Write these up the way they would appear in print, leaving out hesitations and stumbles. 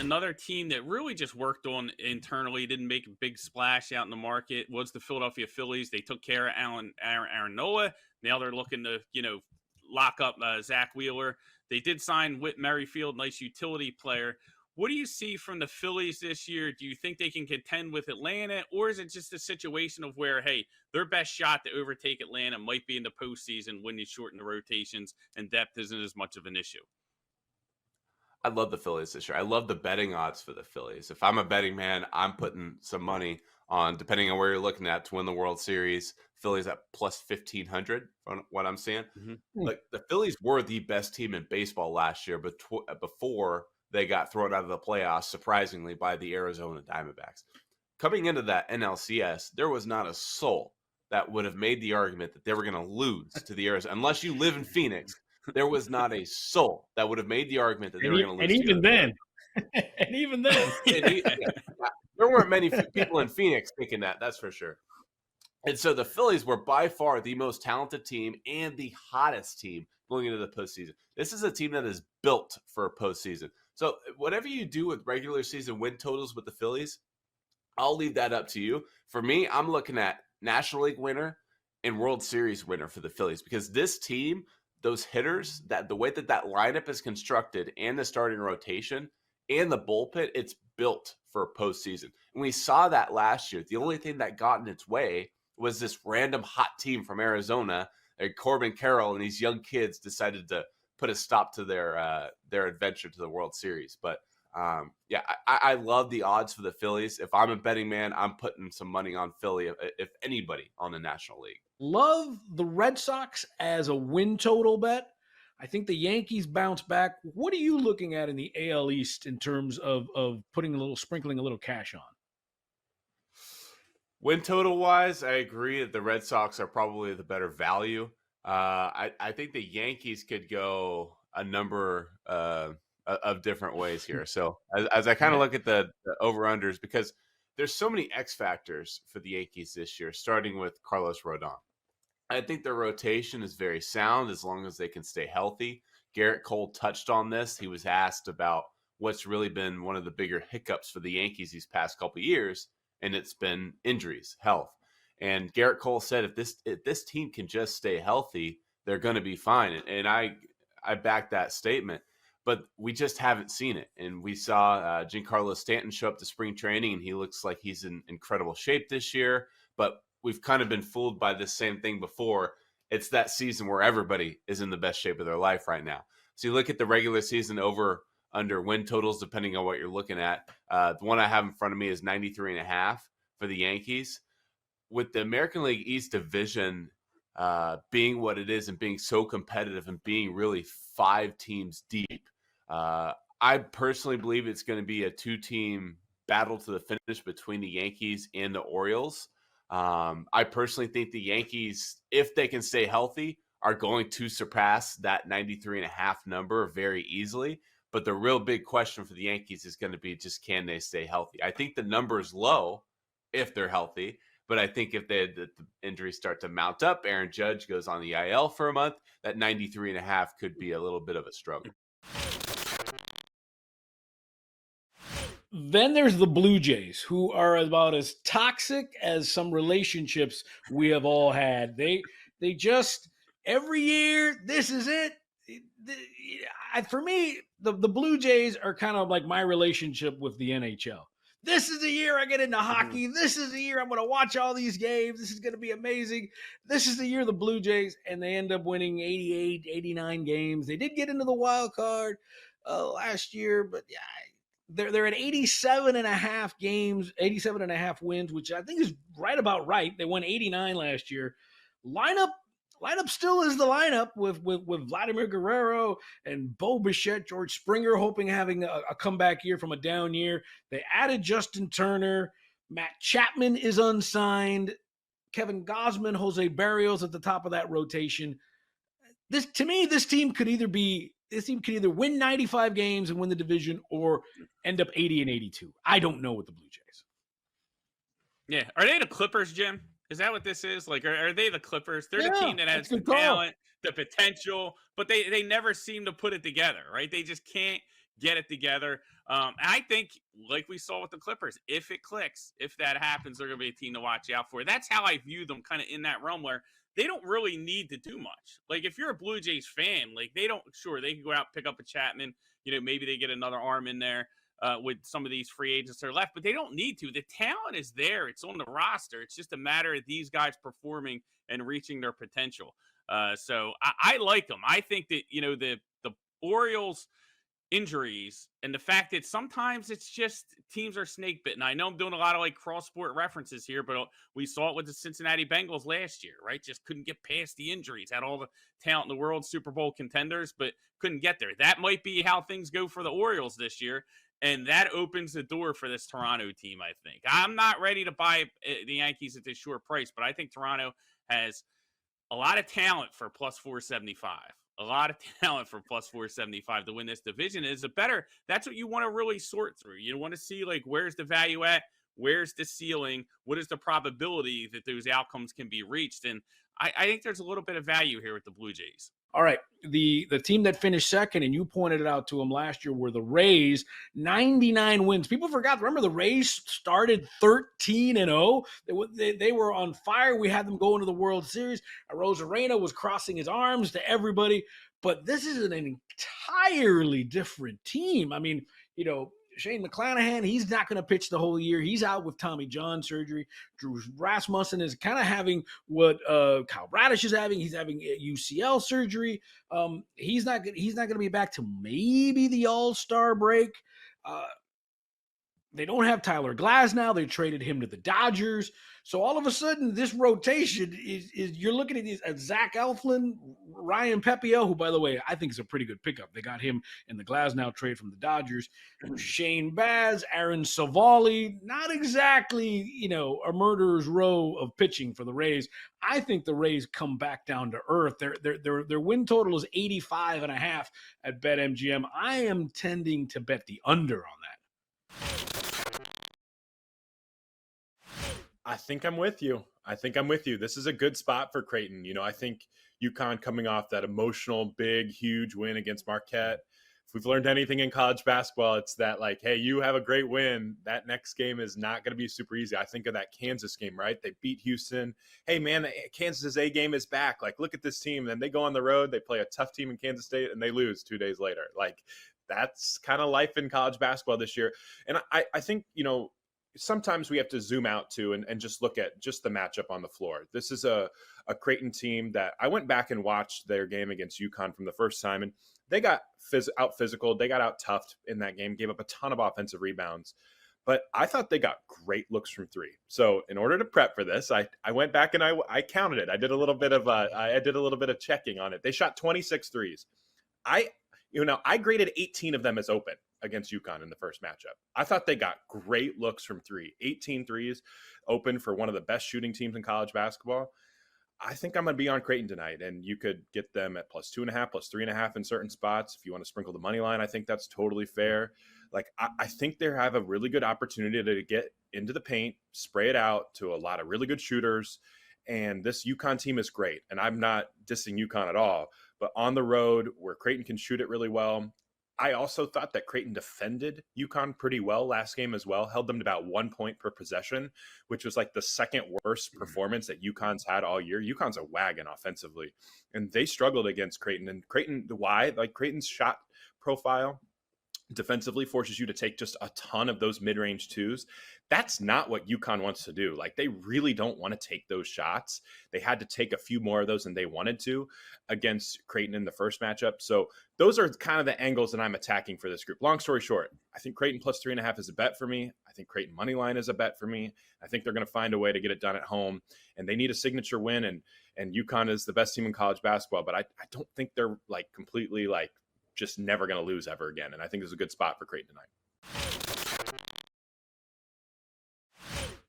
another team that really just worked on internally, didn't make a big splash out in the market, was the Philadelphia Phillies. They took care of Aaron Nola. Now they're looking to, lock up Zach Wheeler. They did sign Whit Merrifield, nice utility player. What do you see from the Phillies this year? Do you think they can contend with Atlanta, or is it just a situation of where, hey, their best shot to overtake Atlanta might be in the postseason when you shorten the rotations and depth isn't as much of an issue? I love the Phillies this year. I love the betting odds for the Phillies. If I'm a betting man, I'm putting some money on, depending on where you're looking at, to win the World Series. Phillies at plus 1,500 from what I'm seeing. Mm-hmm. Like, the Phillies were the best team in baseball last year, but before they got thrown out of the playoffs, surprisingly, by the Arizona Diamondbacks. Coming into that NLCS, there was not a soul that would have made the argument that they were going to lose to the Arizona, unless you live in Phoenix. There was not a soul that would have made the argument that they were going to lose. And even then, and even then, there weren't many people in Phoenix thinking that. That's for sure. And so the Phillies were by far the most talented team and the hottest team going into the postseason. This is a team that is built for a postseason. So whatever you do with regular season win totals with the Phillies, I'll leave that up to you. For me, I'm looking at National League winner and World Series winner for the Phillies, because this team, those hitters, that the way that lineup is constructed and the starting rotation and the bullpen, it's built for postseason. And we saw that last year. The only thing that got in its way was this random hot team from Arizona, like Corbin Carroll, and these young kids decided to put a stop to their adventure to the World Series. But I love the odds for the Phillies. If I'm a betting man, I'm putting some money on Philly, if anybody, on the National League. Love the Red Sox as a win total bet. I think the Yankees bounce back. What are you looking at in the AL East in terms of sprinkling a little cash on? Win total wise, I agree that the Red Sox are probably the better value. I think the Yankees could go a number of different ways here. So as I kind of look at the over-unders, because there's so many X factors for the Yankees this year, starting with Carlos Rodon. I think their rotation is very sound as long as they can stay healthy. Garrett Cole touched on this. He was asked about what's really been one of the bigger hiccups for the Yankees these past couple of years, and it's been injuries, health. And Garrett Cole said if this team can just stay healthy, they're going to be fine. And I back that statement. But we just haven't seen it. And we saw Giancarlo Stanton show up to spring training, and he looks like he's in incredible shape this year. But we've kind of been fooled by this same thing before. It's that season where everybody is in the best shape of their life right now. So you look at the regular season over/under win totals, depending on what you're looking at. The one I have in front of me is 93.5 for the Yankees. With the American League East division being what it is and being so competitive and being really 5 teams deep, I personally believe it's going to be a 2-team battle to the finish between the Yankees and the Orioles. I personally think the Yankees, if they can stay healthy, are going to surpass that 93.5 number very easily. But the real big question for the Yankees is going to be just, can they stay healthy? I think the number is low if they're healthy. But I think if the injuries start to mount up, Aaron Judge goes on the IL for a month, that 93.5 could be a little bit of a struggle. Then there's the Blue Jays, who are about as toxic as some relationships we have all had. They just, every year, this is it. For me, the Blue Jays are kind of like my relationship with the NHL. This is the year I get into hockey. This is the year I'm going to watch all these games. This is going to be amazing. This is the year of the Blue Jays, and they end up winning 88, 89 games. They did get into the wild card last year, but yeah, they're at 87 and a half games, 87 and a half wins, which I think is right about right. They won 89 last year. Lineup still is the lineup with Vladimir Guerrero and Bo Bichette, George Springer having a comeback year from a down year. They added Justin Turner. Matt Chapman is unsigned. Kevin Gausman, Jose Barrios at the top of that rotation. This team could either win 95 games and win the division, or end up 80 and 82. I don't know with the Blue Jays. Yeah. Are they the Clippers, Jim? Is that what this is? Like, are they the Clippers? They're the team that has the talent, the potential, but they never seem to put it together, right? They just can't get it together. I think, like we saw with the Clippers, if it clicks, if that happens, they're going to be a team to watch out for. That's how I view them, kind of in that realm where they don't really need to do much. Like, if you're a Blue Jays fan, like, they don't, sure, they can go out and pick up a Chapman. Maybe they get another arm in there with some of these free agents that are left, but they don't need to. The talent is there. It's on the roster. It's just a matter of these guys performing and reaching their potential. So I like them. I think that, the Orioles injuries and the fact that sometimes it's just teams are snake bitten. I know I'm doing a lot of like cross sport references here, but we saw it with the Cincinnati Bengals last year, right? Just couldn't get past the injuries, had all the talent in the world, Super Bowl contenders, but couldn't get there. That might be how things go for the Orioles this year. And that opens the door for this Toronto team, I think. I'm not ready to buy the Yankees at this short price, but I think Toronto has a lot of talent for plus 475. A lot of talent for plus 475 to win this division. That's what you want to really sort through. You want to see, like, where's the value at? Where's the ceiling? What is the probability that those outcomes can be reached? And I think there's a little bit of value here with the Blue Jays. All right. The team that finished second, and you pointed it out to them last year, were the Rays. 99 wins. People forgot. Remember, the Rays started 13-0. They were on fire. We had them go into the World Series. Rosarena was crossing his arms to everybody. But this is an entirely different team. I mean, Shane McClanahan, he's not going to pitch the whole year. He's out with Tommy John surgery. Drew Rasmussen is kind of having what Kyle Bradish is having. He's having UCL surgery. He's not going to be back to maybe the All-Star break. They don't have Tyler Glasnow. They traded him to the Dodgers. So all of a sudden, this rotation is you're looking at these Zach Eflin, Ryan Pepio, who, by the way, I think is a pretty good pickup. They got him in the Glasnow trade from the Dodgers. Shane Baz, Aaron Savali, not exactly, a murderer's row of pitching for the Rays. I think the Rays come back down to earth. Their win total is 85.5 at BetMGM. I am tending to bet the under on that. I think I'm with you. This is a good spot for Creighton. I think UConn coming off that emotional, big, huge win against Marquette. If we've learned anything in college basketball, it's that, like, hey, you have a great win. That next game is not going to be super easy. I think of that Kansas game, right? They beat Houston. Hey, man, Kansas' A game is back. Like, look at this team. Then they go on the road. They play a tough team in Kansas State, and they lose 2 days later. Like, that's kind of life in college basketball this year. And I think, sometimes we have to zoom out too and just look at just the matchup on the floor. This is a Creighton team that I went back and watched their game against UConn from the first time, and they got out physical. They got out toughed in that game, gave up a ton of offensive rebounds. But I thought they got great looks from three. So in order to prep for this, I went back and I counted it. I did a little bit of checking on it. They shot 26 threes. I graded 18 of them as open against UConn in the first matchup. I thought they got great looks from three. 18 threes open for one of the best shooting teams in college basketball. I think I'm going to be on Creighton tonight, and you could get them at plus 2.5, plus 3.5 in certain spots. If you want to sprinkle the money line, I think that's totally fair. Like, I think they have a really good opportunity to get into the paint, spray it out to a lot of really good shooters. And this UConn team is great. And I'm not dissing UConn at all, but on the road where Creighton can shoot it really well. I also thought that Creighton defended UConn pretty well last game as well, held them to about 1 point per possession, which was like the second worst performance that UConn's had all year. UConn's a wagon offensively, and they struggled against Creighton. And Creighton, why? Like, Creighton's shot profile defensively forces you to take just a ton of those mid-range twos. That's not what UConn wants to do. Like, they really don't want to take those shots. They had to take a few more of those than they wanted to against Creighton in the first matchup. So those are kind of the angles that I'm attacking for this group. Long story short, I think Creighton plus 3.5 is a bet for me. I think Creighton money line is a bet for me. I think they're going to find a way to get it done at home, and they need a signature win. And UConn is the best team in college basketball, but I don't think they're like completely like just never going to lose ever again. And I think this is a good spot for Creighton tonight.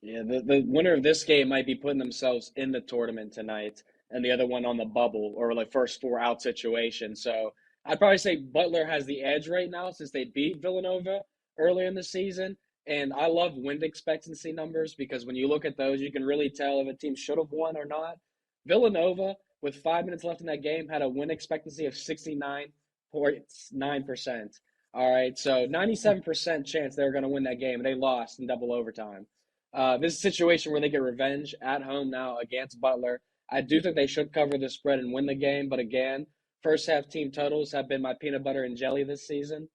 Yeah, the winner of this game might be putting themselves in the tournament tonight, and the other one on the bubble or like first 4 out situation. So I'd probably say Butler has the edge right now since they beat Villanova earlier in the season. And I love win expectancy numbers because when you look at those, you can really tell if a team should have won or not. Villanova, with 5 minutes left in that game, had a win expectancy of 69.9%. All right, so 97% chance they were going to win that game, and they lost in double overtime. This is a situation where they get revenge at home now against Butler. I do think they should cover the spread and win the game, but again, first half team totals have been my peanut butter and jelly this season.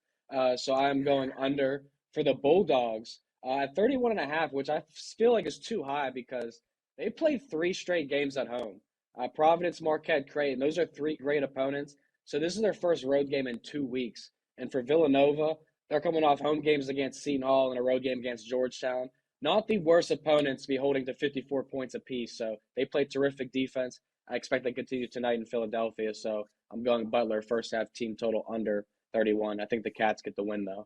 So I'm going under for the Bulldogs at 31.5, which I feel like is too high because they played 3 straight games at home. Providence, Marquette, Creighton, those are 3 great opponents. So this is their first road game in 2 weeks. And for Villanova, they're coming off home games against Seton Hall and a road game against Georgetown. Not the worst opponents to be holding to 54 points apiece. So they play terrific defense. I expect they continue tonight in Philadelphia. So I'm going Butler first half team total under 31. I think the Cats get the win though.